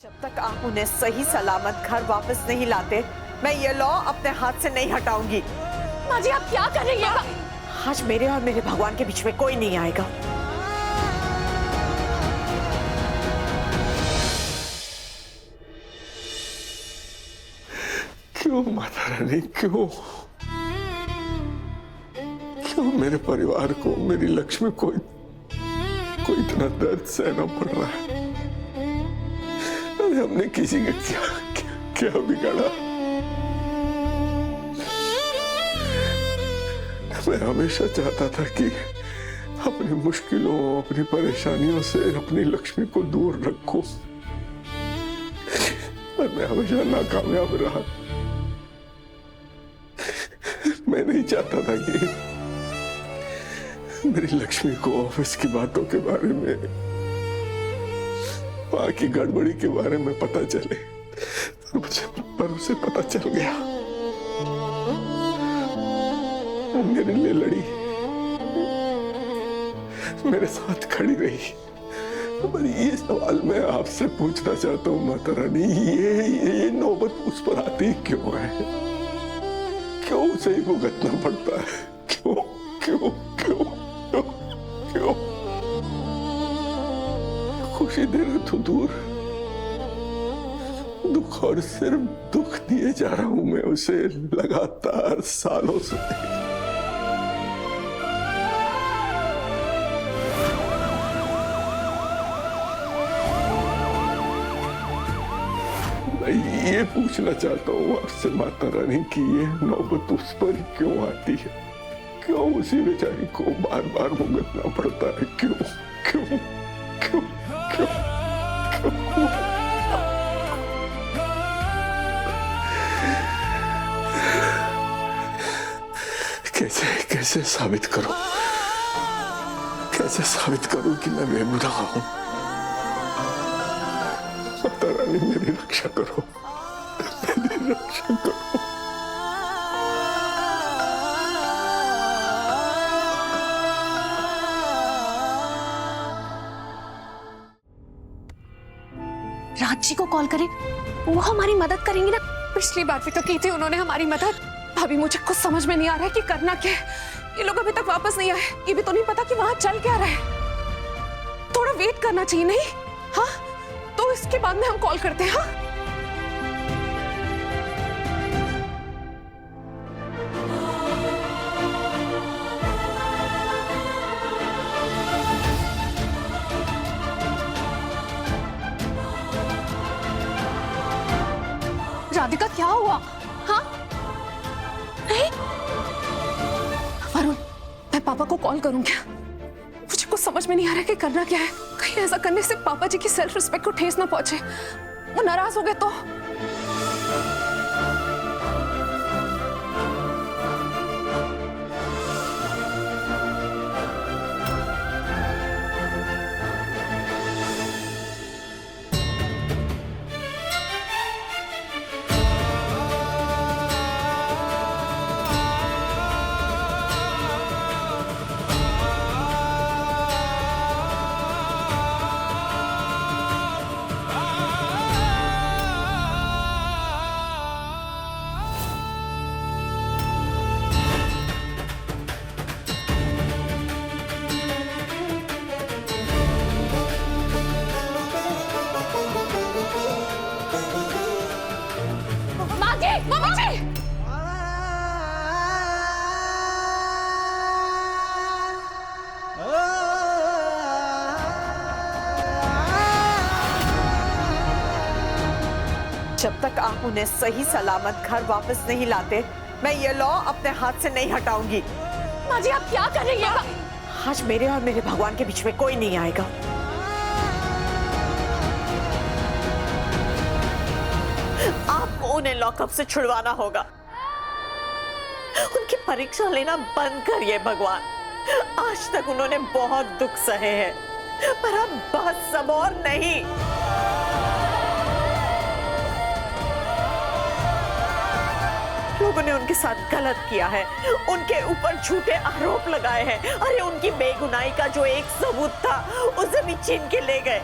जब तक आप उन्हें सही सलामत घर वापस नहीं लाते, मैं ये लॉ अपने हाथ से नहीं हटाऊंगी। माँ जी, आप क्या कर रही हैं? आज मेरे और मेरे भगवान के बीच में कोई नहीं आएगा। क्यों माता रानी, क्यों क्यों मेरे परिवार को, मेरी लक्ष्मी को इतना दर्द सहना पड़ रहा है? अरे हमने किसी का क्या बिगाड़ा? मैं हमेशा चाहता था कि अपनी मुश्किलों, अपनी परेशानियों से अपनी लक्ष्मी को दूर रखूं, पर मैं हमेशा नाकामयाब रहा। मैं नहीं चाहता था कि मेरी लक्ष्मी को ऑफिस की बातों के बारे में, वहां की गड़बड़ी के बारे में पता चले, पर उसे पता चल गया। वो मेरे लिए लड़ी, मेरे साथ खड़ी रही। पर ये सवाल मैं आपसे पूछना चाहता हूँ माता रानी, ये नौबत उस पर आती क्यों है? क्यों उसे ही भुगतना पड़ता है? क्यों क्यों क्यों क्यों क्यों? खुशी दे रहे तो दूर, दुख और सिर्फ दुख दिए जा रहा हूं मैं उसे लगातार सालों से। मैं ये पूछना चाहता हूँ आपसे माता रानी कि ये नौबत उस पर क्यों आती है? क्यों उसी बेचारी को बार बार भुगतना पड़ता है? क्यों क्यों क्यों क्यों क्यों? कैसे साबित करूं? कैसे साबित करूं कि मैं बेगुनाह हूं? माता रानी मेरी रक्षा करो, मेरी रक्षा करो। राज जी को कॉल करें, वो हमारी मदद करेंगे ना। पिछली बार भी तो की थी उन्होंने हमारी मदद। भाभी, मुझे कुछ समझ में नहीं आ रहा है कि करना क्या है। ये लोग अभी तक वापस नहीं आए, ये भी तो नहीं पता कि वहां चल क्या रहा है। थोड़ा वेट करना चाहिए नहीं? हाँ, तो इसके बाद में हम कॉल करते हैं। हाँ, राधिका क्या हुआ? हाँ, नहीं वरुण, मैं पापा को कॉल करूं क्या? मुझे कुछ समझ में नहीं आ रहा है कि करना क्या है। कहीं ऐसा करने से पापा जी की सेल्फ रिस्पेक्ट को ठेस ना पहुंचे, वो नाराज हो गए तो। मामा जी! जब तक आप उन्हें सही सलामत घर वापस नहीं लाते, मैं ये लॉ अपने हाथ से नहीं हटाऊंगी। माँ जी, आप क्या कर रही हैं? आज मेरे और मेरे भगवान के बीच में कोई नहीं आएगा। आपको उन्हें लॉकअप से छुड़वाना होगा। उनकी परीक्षा लेना बंद करिए भगवान। आज तक उन्होंने बहुत दुख सहे हैं, पर अब बस सब और नहीं। लोगों ने उनके साथ गलत किया है, उनके ऊपर झूठे आरोप लगाए हैं। अरे उनकी बेगुनाही का जो एक सबूत था, उसे भी छीन के ले गए।